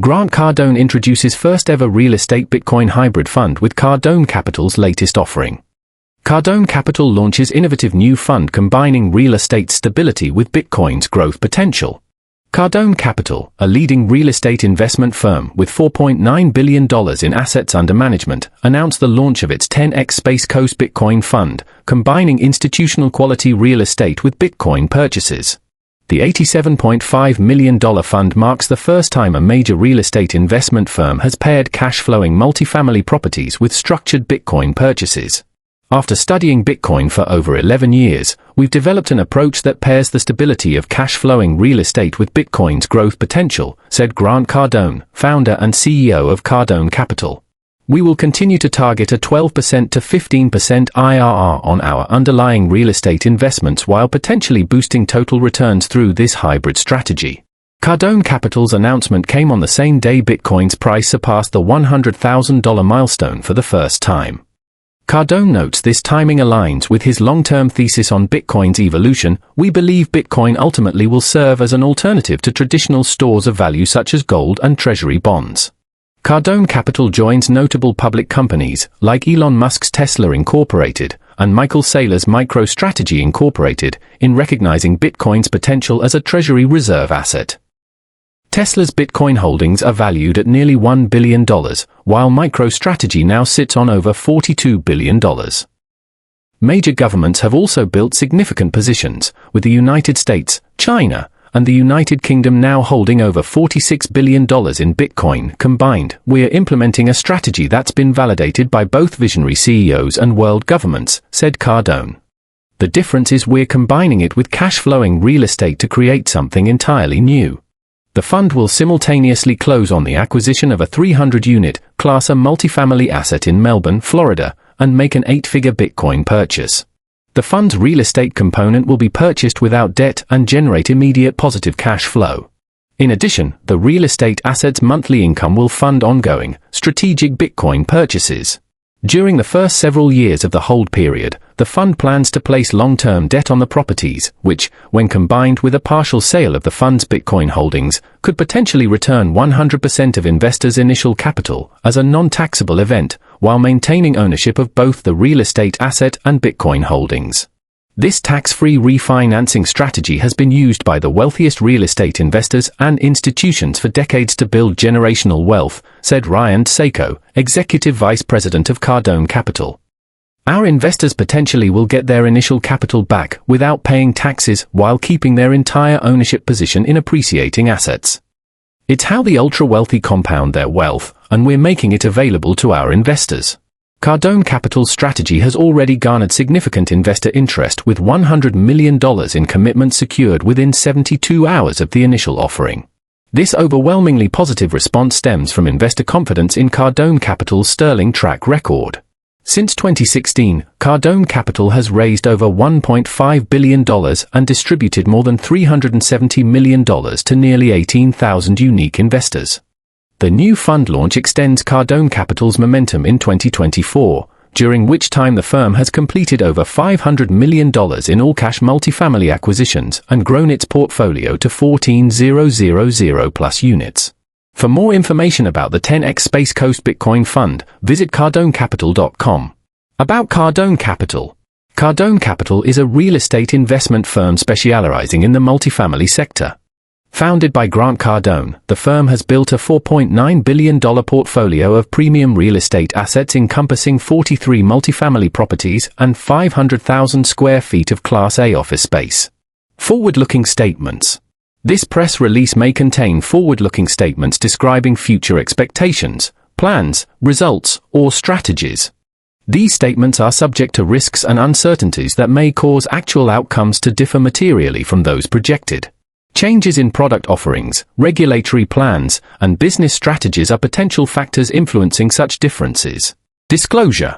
Grant Cardone introduces first-ever real estate Bitcoin hybrid fund with Cardone Capital's latest offering. Cardone Capital launches innovative new fund combining real estate stability with Bitcoin's growth potential. Cardone Capital, a leading real estate investment firm with $4.9 billion in assets under management, announced the launch of its 10x Space Coast Bitcoin Fund, combining institutional quality real estate with Bitcoin purchases. The $87.5 million fund marks the first time a major real estate investment firm has paired cash-flowing multifamily properties with structured Bitcoin purchases. After studying Bitcoin for over 11 years, we've developed an approach that pairs the stability of cash-flowing real estate with Bitcoin's growth potential, said Grant Cardone, founder and CEO of Cardone Capital. We will continue to target a 12% to 15% IRR on our underlying real estate investments while potentially boosting total returns through this hybrid strategy. Cardone Capital's announcement came on the same day Bitcoin's price surpassed the $100,000 milestone for the first time. Cardone notes this timing aligns with his long-term thesis on Bitcoin's evolution. We believe Bitcoin ultimately will serve as an alternative to traditional stores of value such as gold and treasury bonds. Cardone Capital joins notable public companies like Elon Musk's Tesla Incorporated and Michael Saylor's MicroStrategy Incorporated in recognizing Bitcoin's potential as a treasury reserve asset. Tesla's Bitcoin holdings are valued at nearly $1 billion, while MicroStrategy now sits on over $42 billion. Major governments have also built significant positions, with the United States, China, and the United Kingdom now holding over $46 billion in Bitcoin combined. We're implementing a strategy that's been validated by both visionary CEOs and world governments, said Cardone. The difference is we're combining it with cash-flowing real estate to create something entirely new. The fund will simultaneously close on the acquisition of a 300-unit, Class A multifamily asset in Melbourne, Florida, and make an 8-figure Bitcoin purchase. The fund's real estate component will be purchased without debt and generate immediate positive cash flow. In addition, the real estate asset's monthly income will fund ongoing, strategic Bitcoin purchases. During the first several years of the hold period, the fund plans to place long-term debt on the properties, which, when combined with a partial sale of the fund's Bitcoin holdings, could potentially return 100% of investors' initial capital as a non-taxable event, while maintaining ownership of both the real estate asset and Bitcoin holdings. This tax-free refinancing strategy has been used by the wealthiest real estate investors and institutions for decades to build generational wealth, said Ryan Seiko, Executive Vice President of Cardone Capital. Our investors potentially will get their initial capital back without paying taxes while keeping their entire ownership position in appreciating assets. It's how the ultra-wealthy compound their wealth, and we're making it available to our investors. Cardone Capital's strategy has already garnered significant investor interest with $100 million in commitments secured within 72 hours of the initial offering. This overwhelmingly positive response stems from investor confidence in Cardone Capital's sterling track record. Since 2016, Cardone Capital has raised over $1.5 billion and distributed more than $370 million to nearly 18,000 unique investors. The new fund launch extends Cardone Capital's momentum in 2024, during which time the firm has completed over $500 million in all-cash multifamily acquisitions and grown its portfolio to 14,000+ units. For more information about the 10x Space Coast Bitcoin Fund, visit cardonecapital.com. About Cardone Capital. Cardone Capital is a real estate investment firm specializing in the multifamily sector. Founded by Grant Cardone, the firm has built a $4.9 billion portfolio of premium real estate assets encompassing 43 multifamily properties and 500,000 square feet of Class A office space. Forward-looking statements. This press release may contain forward-looking statements describing future expectations, plans, results, or strategies. These statements are subject to risks and uncertainties that may cause actual outcomes to differ materially from those projected. Changes in product offerings, regulatory plans, and business strategies are potential factors influencing such differences. Disclosure.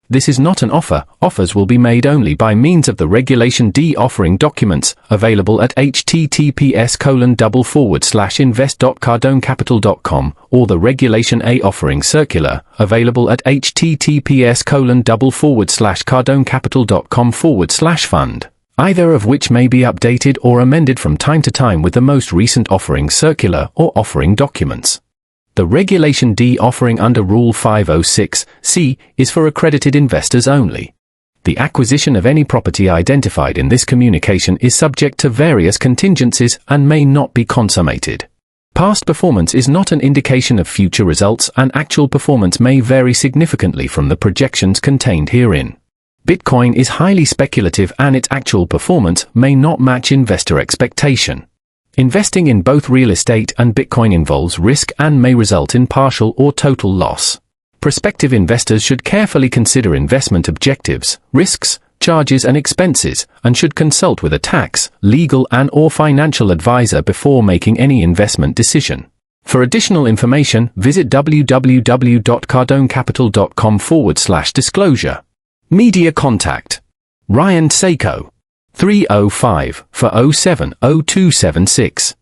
This is not an offer. Offers will be made only by means of the Regulation D offering documents, available at https://invest.cardonecapital.com, or the Regulation A offering circular, available at https://cardonecapital.com/fund. Either of which may be updated or amended from time to time with the most recent offering circular or offering documents. The Regulation D offering under Rule 506(c) is for accredited investors only. The acquisition of any property identified in this communication is subject to various contingencies and may not be consummated. Past performance is not an indication of future results, and actual performance may vary significantly from the projections contained herein. Bitcoin is highly speculative and its actual performance may not match investor expectation. Investing in both real estate and Bitcoin involves risk and may result in partial or total loss. Prospective investors should carefully consider investment objectives, risks, charges and expenses, and should consult with a tax, legal and/or financial advisor before making any investment decision. For additional information, visit www.cardonecapital.com/disclosure. Media contact: Ryan Seiko, 305-407-0276.